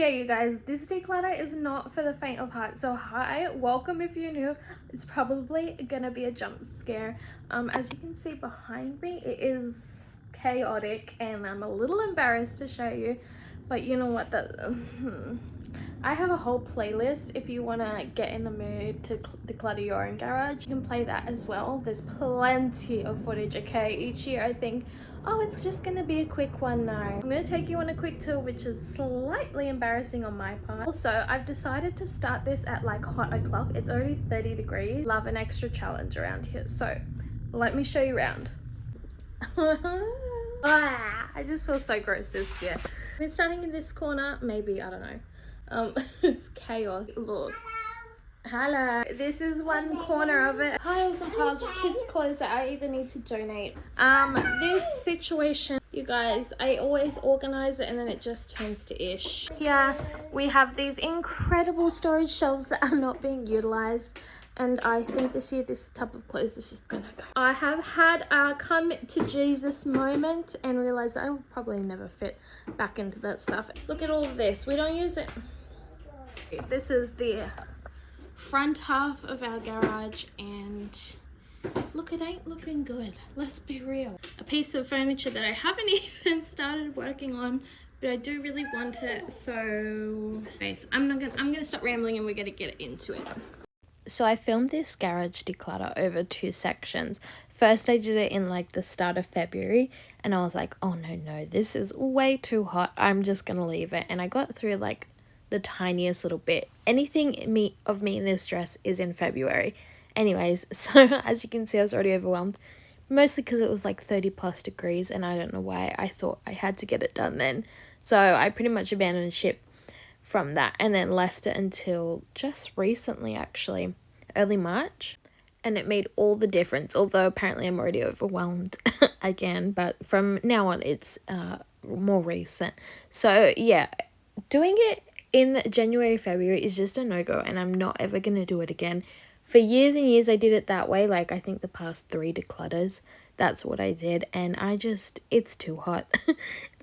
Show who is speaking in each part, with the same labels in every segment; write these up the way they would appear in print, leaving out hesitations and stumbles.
Speaker 1: Okay, you guys, this declutter is not for the faint of heart. So hi, welcome if you're new. It's probably gonna be a jump scare. As you can see behind me, it is chaotic and I'm a little embarrassed to show you, but you know what, I have a whole playlist. If you want to get in the mood to declutter your own garage, you can play that as well. There's plenty of footage. Okay, each year I think, oh, it's just gonna be a quick one. No, I'm gonna take you on a quick tour, which is slightly embarrassing on my part. Also, I've decided to start this at like hot o'clock. It's already 30 degrees. Love an extra challenge around here, so let me show you around. I just feel so gross this year. We're starting in this corner, maybe, I don't know. It's chaos. Look. Hello. This is one corner of it. Piles and piles of kids' clothes that I either need to donate. This situation, you guys, I always organize it and then it just turns to ish. Here we have these incredible storage shelves that are not being utilized. And I think this year this type of clothes is just gonna go. I have had a come to Jesus moment and realized I will probably never fit back into that stuff. Look at all of this. We don't use it. This is the front half of our garage and look, it ain't looking good. Let's be real. A piece of furniture that I haven't even started working on, but I do really want it. So anyways, I'm gonna stop rambling and we're gonna get into it. So I filmed this garage declutter over 2 sections. First I did it in like the start of February and I was like, oh no, this is way too hot. I'm just gonna leave it. And I got through like the tiniest little bit. Anything of me in this dress is in February. Anyways, so as you can see, I was already overwhelmed. Mostly because it was like 30 plus degrees and I don't know why I thought I had to get it done then. So I pretty much abandoned ship from that and then left it until just recently, actually early March, and it made all the difference, although apparently I'm already overwhelmed again, but from now on it's more recent. So yeah, doing it in January, February is just a no-go and I'm not ever gonna do it again. For years and years I did it that way, like I think the past 3 declutters, that's what I did, and it's too hot.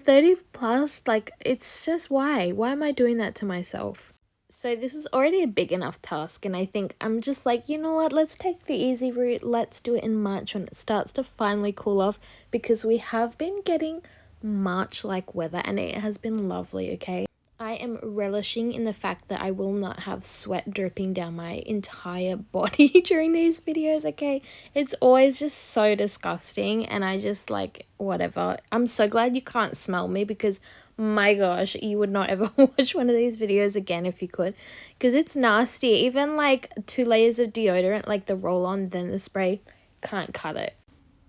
Speaker 1: 30 plus, like, it's just why am I doing that to myself? So this is already a big enough task and I think I'm just like, you know what, let's take the easy route. Let's do it in March when it starts to finally cool off, because we have been getting March like weather and it has been lovely. Okay, I am relishing in the fact that I will not have sweat dripping down my entire body during these videos, okay? It's always just so disgusting and I just like, whatever. I'm so glad you can't smell me, because my gosh, you would not ever watch one of these videos again if you could, because it's nasty. Even like 2 layers of deodorant, like the roll-on then the spray, can't cut it.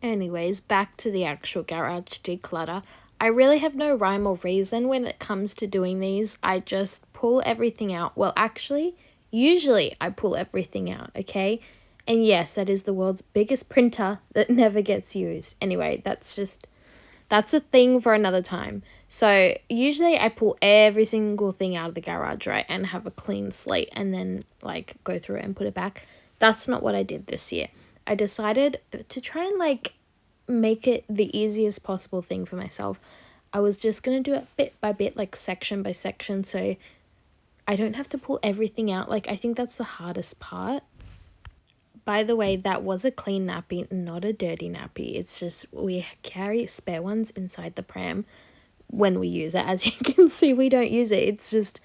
Speaker 1: Anyways, back to the actual garage declutter. I really have no rhyme or reason when it comes to doing these. I just pull everything out. Well, actually, usually I pull everything out, okay? And yes, that is the world's biggest printer that never gets used. Anyway, that's a thing for another time. So usually I pull every single thing out of the garage, right, and have a clean slate and then like go through it and put it back. That's not what I did this year. I decided to try and like make it the easiest possible thing for myself. I was just going to do it bit by bit, like section by section, so I don't have to pull everything out. Like, I think that's the hardest part. By the way, that was a clean nappy, not a dirty nappy. It's just we carry spare ones inside the pram when we use it. As you can see, we don't use it. It's just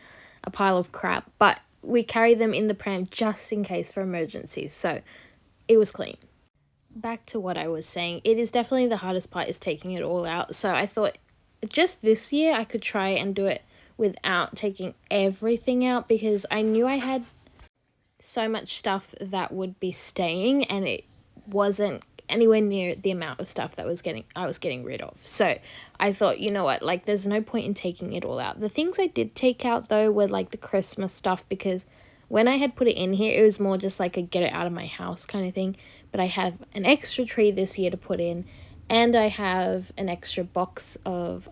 Speaker 1: a pile of crap, but we carry them in the pram just in case for emergencies. So it was clean. Back to what I was saying, it is definitely the hardest part is taking it all out. So I thought just this year I could try and do it without taking everything out, because I knew I had so much stuff that would be staying and it wasn't anywhere near the amount of stuff that I was getting rid of. So I thought, you know what, like there's no point in taking it all out. The things I did take out though were like the Christmas stuff, because when I had put it in here, it was more just like a get it out of my house kind of thing. But I have an extra tree this year to put in, and I have an extra box of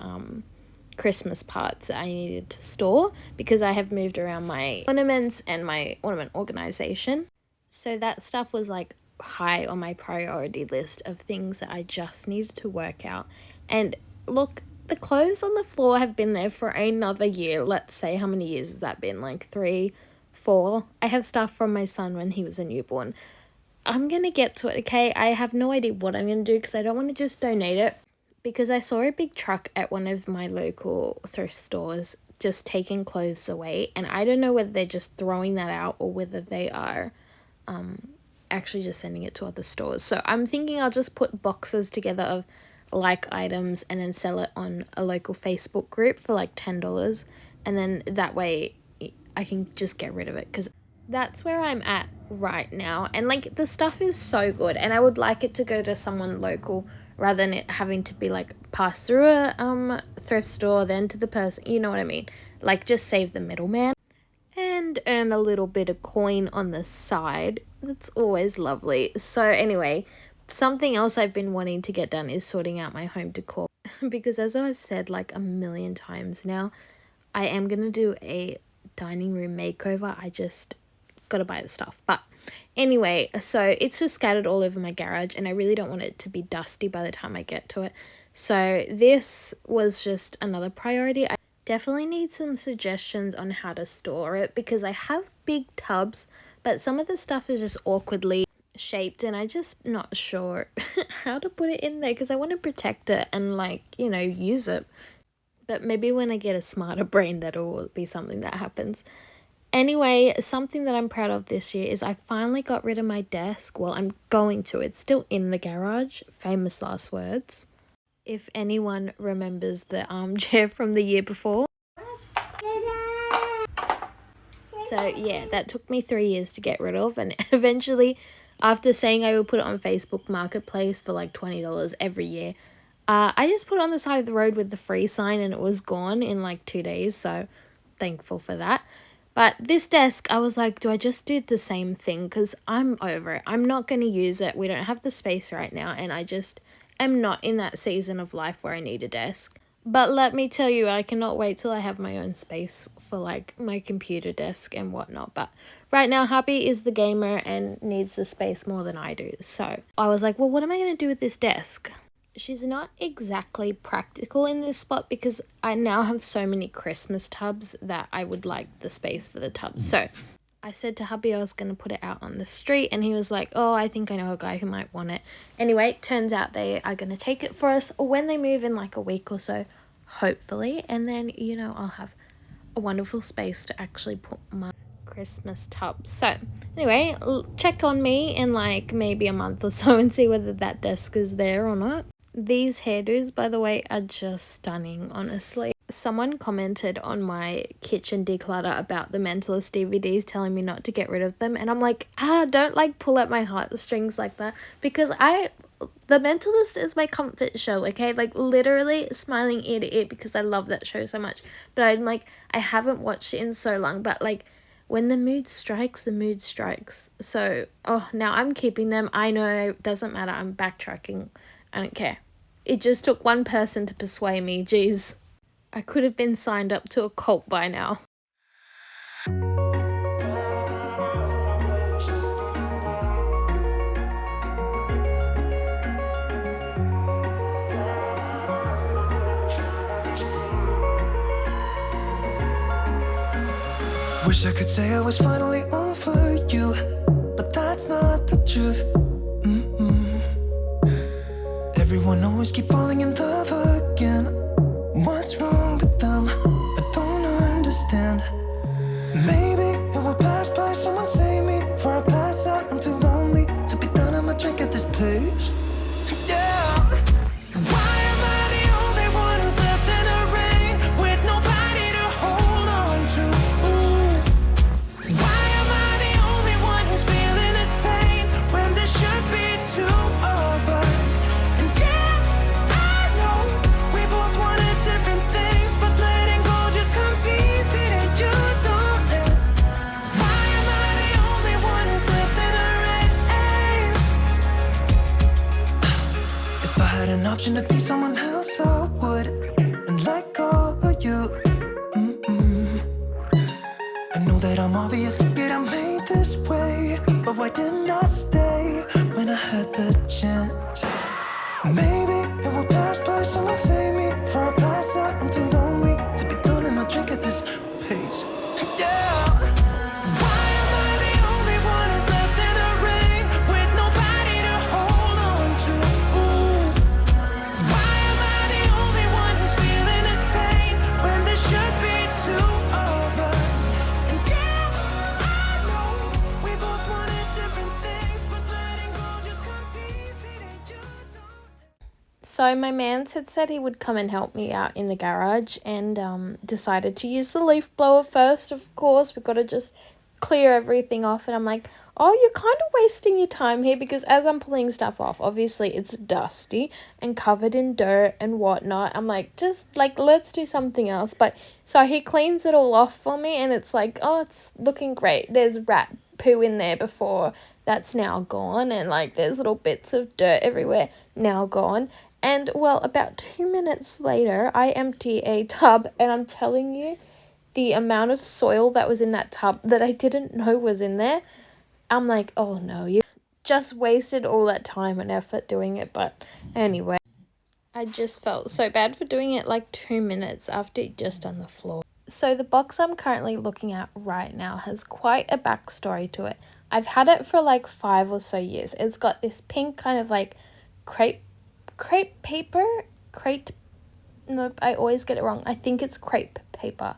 Speaker 1: Christmas parts that I needed to store, because I have moved around my ornaments and my ornament organization. So that stuff was like high on my priority list of things that I just needed to work out. And look, the clothes on the floor have been there for another year. Let's say, how many years has that been? Like 3, 4. I have stuff from my son when he was a newborn. I'm going to get to it, okay? I have no idea what I'm going to do because I don't want to just donate it. Because I saw a big truck at one of my local thrift stores just taking clothes away. And I don't know whether they're just throwing that out or whether they are actually just sending it to other stores. So I'm thinking I'll just put boxes together of like items and then sell it on a local Facebook group for like $10. And then that way I can just get rid of it because that's where I'm at right now. And like the stuff is so good and I would like it to go to someone local rather than it having to be like passed through a thrift store then to the person, you know what I mean? Like just save the middleman and earn a little bit of coin on the side. That's always lovely. So anyway, something else I've been wanting to get done is sorting out my home decor because as I've said like a million times now, I am going to do a dining room makeover. I just got to buy the stuff. But anyway, so it's just scattered all over my garage and I really don't want it to be dusty by the time I get to it. So this was just another priority. I definitely need some suggestions on how to store it because I have big tubs, but some of the stuff is just awkwardly shaped and I just not sure how to put it in there because I want to protect it and like, you know, use it. But maybe when I get a smarter brain, that'll be something that happens. Anyway, something that I'm proud of this year is I finally got rid of my desk. Well, I'm going to. It's still in the garage. Famous last words. If anyone remembers the armchair from the year before. So yeah, that took me 3 years to get rid of. And eventually, after saying I would put it on Facebook Marketplace for like $20 every year, I just put it on the side of the road with the free sign and it was gone in like 2 days. So thankful for that. But this desk, I was like, do I just do the same thing? Because I'm over it. I'm not going to use it. We don't have the space right now. And I just am not in that season of life where I need a desk. But let me tell you, I cannot wait till I have my own space for like my computer desk and whatnot. But right now, Hubby is the gamer and needs the space more than I do. So I was like, well, what am I going to do with this desk? She's not exactly practical in this spot because I now have so many Christmas tubs that I would like the space for the tubs. So I said to hubby I was going to put it out on the street and he was like, oh, I think I know a guy who might want it. Anyway, turns out they are going to take it for us when they move in like a week or so, hopefully. And then, you know, I'll have a wonderful space to actually put my Christmas tub. So anyway, check on me in like maybe a month or so and see whether that desk is there or not. These hairdos, by the way, are just stunning, honestly. Someone commented on my kitchen declutter about the Mentalist DVDs telling me not to get rid of them. And I'm like, don't like pull at my heartstrings like that. Because The Mentalist is my comfort show, okay? Like literally smiling ear to ear because I love that show so much. But I'm like, I haven't watched it in so long. But like, when the mood strikes, the mood strikes. So, now I'm keeping them. I know, it doesn't matter. I'm backtracking. I don't care. It just took one person to persuade me. Jeez. I could have been signed up to a cult by now.
Speaker 2: Wish I could say I was finally over you, but that's not the truth. Everyone always keep falling in love again. What's wrong with them? I don't understand. Maybe it will pass by, someone save me. Before I pass out, I'm too lonely to be done. I'ma drink at this pace. Yeah. Why am I the only one who's left in the rain with nobody to hold on to? Why am I the only one who's feeling this pain when there should be two of us? And yeah, I know we both wanted different things, but letting go just comes easy and you don't let. Why am I the only one who's left in the rain? If I had an option to be someone else, I would, and let go of you. I know that I'm obvious, forget I'm made this way, but why didn't I stay when I had the chance? Maybe it will pass by, by, someone save me for a pass out. I'm too lonely to be downing my drink at this pace. Yeah. Why am I the only one who's left in a ring with nobody to hold on to? Ooh. Why am I the only one who's feeling this pain when there should be two of us? And yeah, I know we both wanted different things, but letting go just comes easy to you.
Speaker 1: So my man had said he would come and help me out in the garage, and decided to use the leaf blower first. Of course, we've got to just clear everything off, and I'm like, oh, you're kind of wasting your time here, because as I'm pulling stuff off, obviously it's dusty and covered in dirt and whatnot. I'm like, just like, let's do something else. But so he cleans it all off for me, and it's like, oh, it's looking great. There's rat poo in there before, that's now gone, and like there's little bits of dirt everywhere, now gone. And well, about 2 minutes later, I empty a tub, and I'm telling you, the amount of soil that was in that tub that I didn't know was in there, I'm like, oh no, you just wasted all that time and effort doing it. But anyway, I just felt so bad for doing it like 2 minutes after it just on the floor. So the box I'm currently looking at right now has quite a backstory to it. I've had it for like 5 or so years. It's got this pink kind of like crepe paper, nope, I always get it wrong. I think it's crepe paper.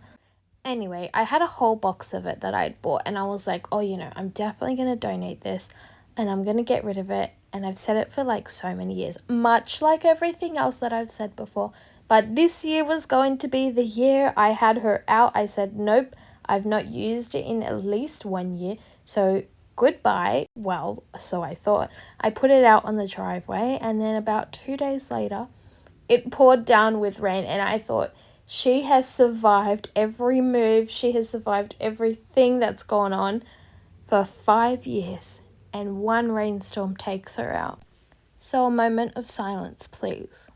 Speaker 1: Anyway, I had a whole box of it that I'd bought, and I was like, oh, you know, I'm definitely going to donate this, and I'm going to get rid of it. And I've said it for like so many years, much like everything else that I've said before. But this year was going to be the year I had her out. I said, nope, I've not used it in at least 1 year. So goodbye. Well, so I thought. I put it out on the driveway, and then about 2 days later, it poured down with rain, and I thought, she has survived every move. She has survived everything that's gone on for 5 years, and one rainstorm takes her out. So a moment of silence, please.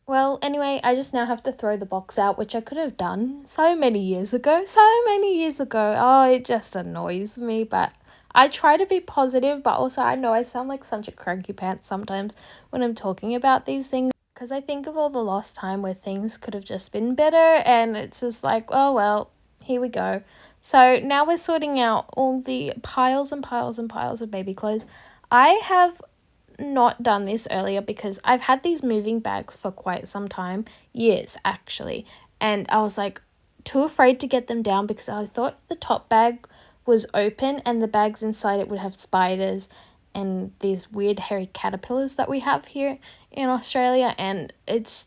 Speaker 1: Well, anyway, I just now have to throw the box out, which I could have done so many years ago. Oh, it just annoys me, but I try to be positive, but also I know I sound like such a cranky pants sometimes when I'm talking about these things, because I think of all the lost time where things could have just been better, and it's just like, oh well, here we go. So now we're sorting out all the piles and piles and piles of baby clothes. I have not done this earlier because I've had these moving bags for quite some time, years actually, and I was like too afraid to get them down because I thought the top bag was open and the bags inside it would have spiders and these weird hairy caterpillars that we have here in Australia. And it's,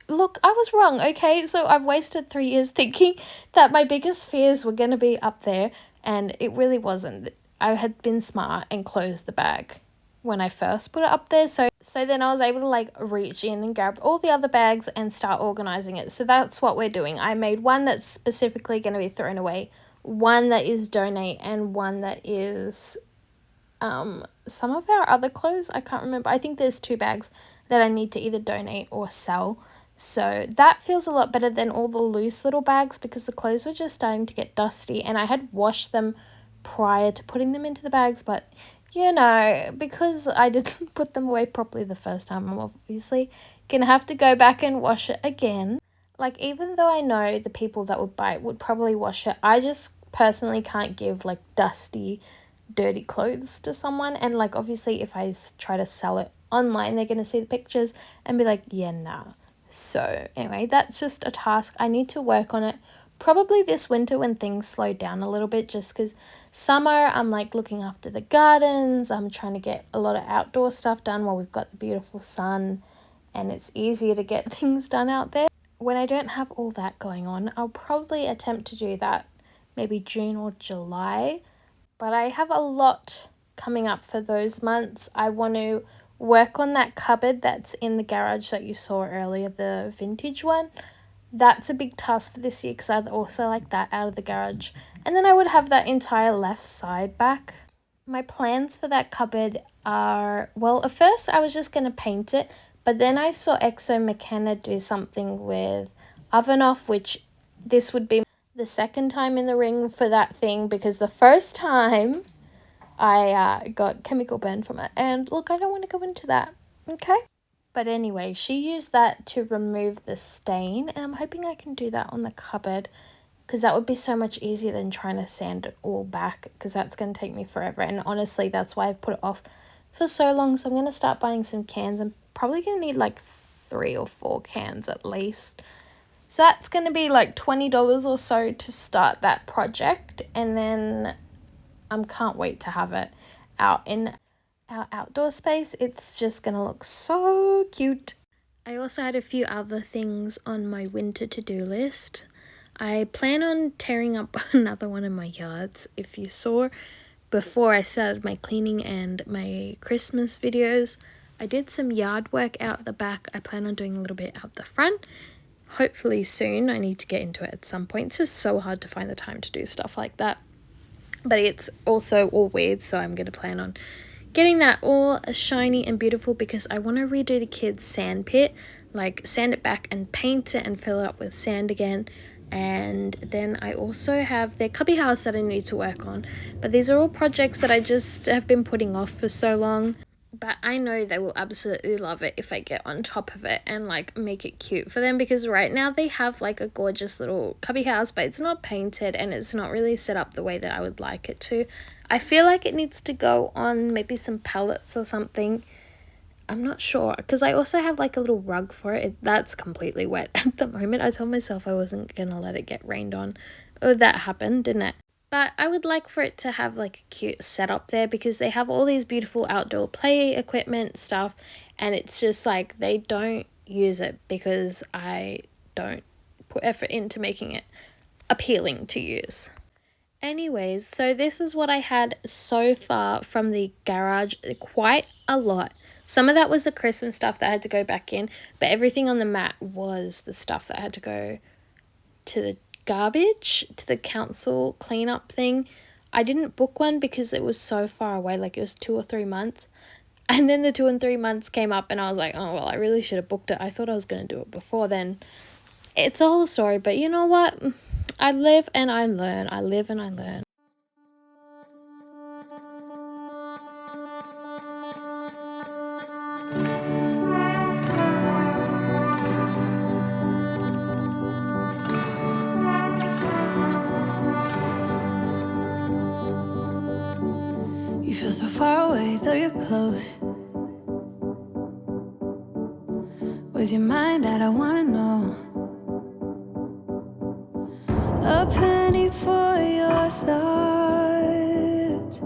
Speaker 1: look, I was wrong, okay? So I've wasted 3 years thinking that my biggest fears were going to be up there, and it really wasn't. I had been smart and closed the bag when I first put it up there. So then I was able to like reach in and grab all the other bags and start organizing it. So that's what we're doing. I made one that's specifically going to be thrown away, one that is donate, and one that is some of our other clothes. I can't remember. I think there's 2 bags that I need to either donate or sell. So that feels a lot better than all the loose little bags, because the clothes were just starting to get dusty, and I had washed them prior to putting them into the bags, but you know, because I didn't put them away properly the first time, I'm obviously gonna have to go back and wash it again. Like, even though I know the people that would buy it would probably wash it, I just personally can't give like dusty, dirty clothes to someone. And like, obviously if I try to sell it online, they're gonna see the pictures and be like, yeah, nah. So anyway, that's just a task. I need to work on it probably this winter when things slow down a little bit, just because summer I'm like looking after the gardens. I'm trying to get a lot of outdoor stuff done while we've got the beautiful sun, and it's easier to get things done out there. When I don't have all that going on, I'll probably attempt to do that maybe June or July, but I have a lot coming up for those months. I want to work on that cupboard that's in the garage that you saw earlier, the vintage one. That's a big task for this year because I'd also like that out of the garage. And then I would have that entire left side back. My plans for that cupboard are, well, at first I was just going to paint it, but then I saw Exo McKenna do something with Oven Off, which this would be the second time in the ring for that thing, because the first time I got chemical burn from it. And look, I don't want to go into that, okay? But anyway, she used that to remove the stain, and I'm hoping I can do that on the cupboard, because that would be so much easier than trying to sand it all back, because that's going to take me forever. And honestly, that's why I've put it off for so long. So I'm going to start buying some cans. I'm probably going to need like 3 or 4 cans at least. So that's going to be like $20 or so to start that project. And then I can't wait to have it out in our outdoor space. It's just going to look so cute. I also had a few other things on my winter to-do list. I plan on tearing up another one of my yards. If you saw before I started my cleaning and my Christmas videos, I did some yard work out the back. I plan on doing a little bit out the front. Hopefully soon. I need to get into it at some point. It's just so hard to find the time to do stuff like that. But it's also all weird, so I'm going to plan on getting that all shiny and beautiful, because I want to redo the kids' sand pit, like sand it back and paint it and fill it up with sand again. And then I also have their cubby house that I need to work on. But these are all projects that I just have been putting off for so long. But I know they will absolutely love it if I get on top of it and like make it cute for them, because right now they have like a gorgeous little cubby house, but it's not painted and it's not really set up the way that I would like it to. I feel like it needs to go on maybe some pallets or something. I'm not sure, because I also have like a little rug for it. That's completely wet at the moment. I told myself I wasn't gonna let it get rained on. Oh, that happened, didn't it? But I would like for it to have like a cute setup there, because they have all these beautiful outdoor play equipment stuff, and it's just like they don't use it because I don't put effort into making it appealing to use. Anyways, so this is what I had so far from the garage. Quite a lot. Some of that was the Christmas stuff that had to go back in, but everything on the mat was the stuff that had to go to the garbage, to the council cleanup thing. I didn't book one because it was so far away, like it was 2 or 3 months. And then the 2 and 3 months came up and I was like, oh, well, I really should have booked it. I thought I was going to do it before then. It's a whole story, but you know what? I live and I learn. I live and I learn.
Speaker 2: You feel so far away, though you're close. Where's your mind at? I wanna know. A penny for your thoughts.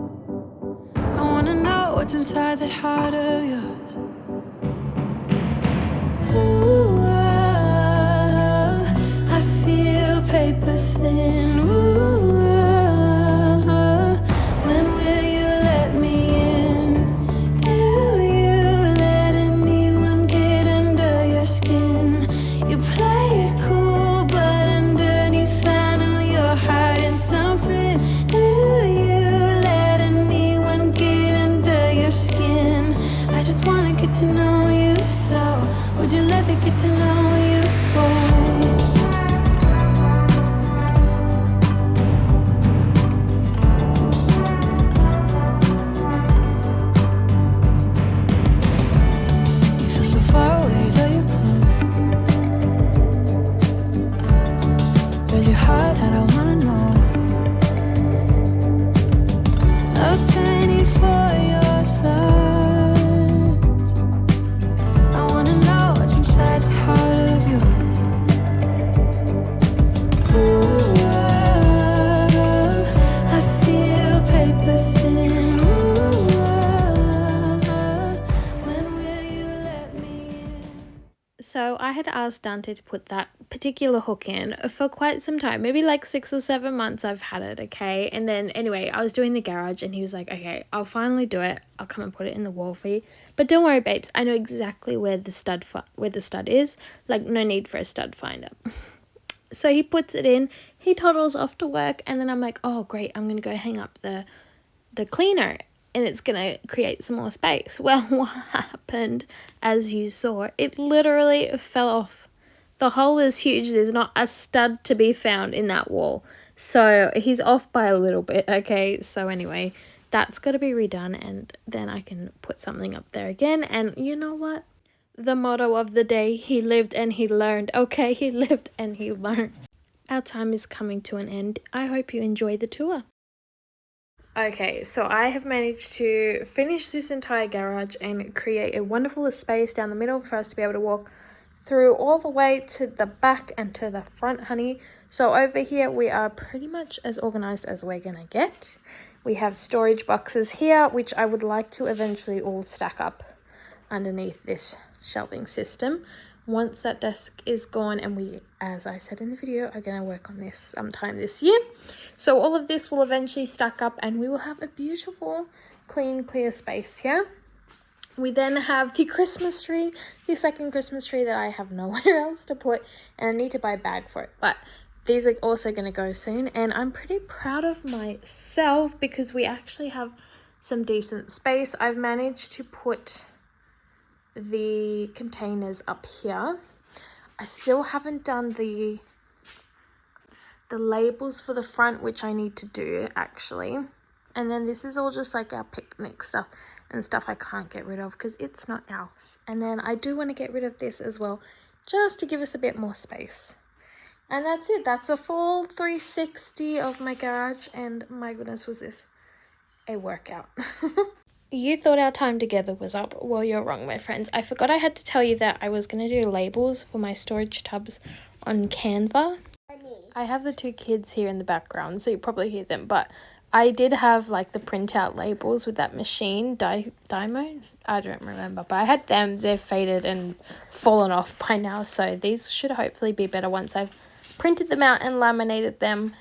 Speaker 2: I wanna know what's inside that heart of yours. Ooh, I feel paper thin. Ooh, when will you let me in? Do you let anyone get under your skin? You play it cool, but underneath I know you're hiding something. Do you let anyone get under your skin? I just wanna get to know you, so would you let me get to know you, boy? You feel so far away, though you're close. Where's your heart at? I wanna know. A penny for your thoughts. I wanna know what's inside the heart of yours. Ooh, I feel paper thin. Ooh, when will you let me in?
Speaker 1: So I had asked Dante to put that particular hook in for quite some time, maybe like 6 or 7 months I've had it, okay? And then anyway, I was doing the garage and he was like, okay, I'll finally do it. I'll come and put it in the wall for you. But don't worry, babes, I know exactly where the stud is. Like, no need for a stud finder. So he puts it in, he toddles off to work, and then I'm like, oh great, I'm gonna go hang up the cleaner and it's gonna create some more space. Well, what happened, as you saw, it literally fell off. The hole is huge. There's not a stud to be found in that wall. So he's off by a little bit, okay? So anyway, that's got to be redone, and then I can put something up there again. And you know what? the motto of the day. He lived and he learned. Okay, he lived and he learned. Our time is coming to an end. I hope you enjoy the tour. Okay, so I have managed to finish this entire garage and create a wonderful space down the middle for us to be able to walk through all the way to the back and to the front, honey. So over here we are pretty much as organized as we're gonna get. We have storage boxes here, which I would like to eventually all stack up underneath this shelving system. Once that desk is gone, and we, as I said in the video, are going to work on this sometime this year. So all of this will eventually stack up and we will have a beautiful, clean, clear space here. We then have the Christmas tree, the second Christmas tree that I have nowhere else to put, and I need to buy a bag for it. But these are also going to go soon, and I'm pretty proud of myself because we actually have some decent space. I've managed to put the containers up here. I still haven't done the labels for the front, which I need to do actually. And then this is all just like our picnic stuff and stuff I can't get rid of because it's not ours. And then I do want to get rid of this as well, just to give us a bit more space. And that's it. That's a full 360 of my garage, and my goodness, was this a workout. You thought our time together was up. Well, you're wrong, my friends. I forgot I had to tell you that I was going to do labels for my storage tubs on Canva. I have the two kids here in the background, so you probably hear them, but I did have like the printout labels with that machine, Dymo. I don't remember, but I had them. They're faded and fallen off by now, so these should hopefully be better once I've printed them out and laminated them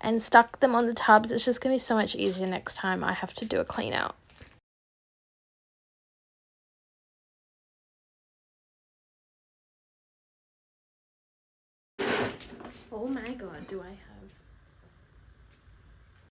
Speaker 1: and stuck them on the tubs. It's just going to be so much easier next time I have to do a clean out. Oh my god, do I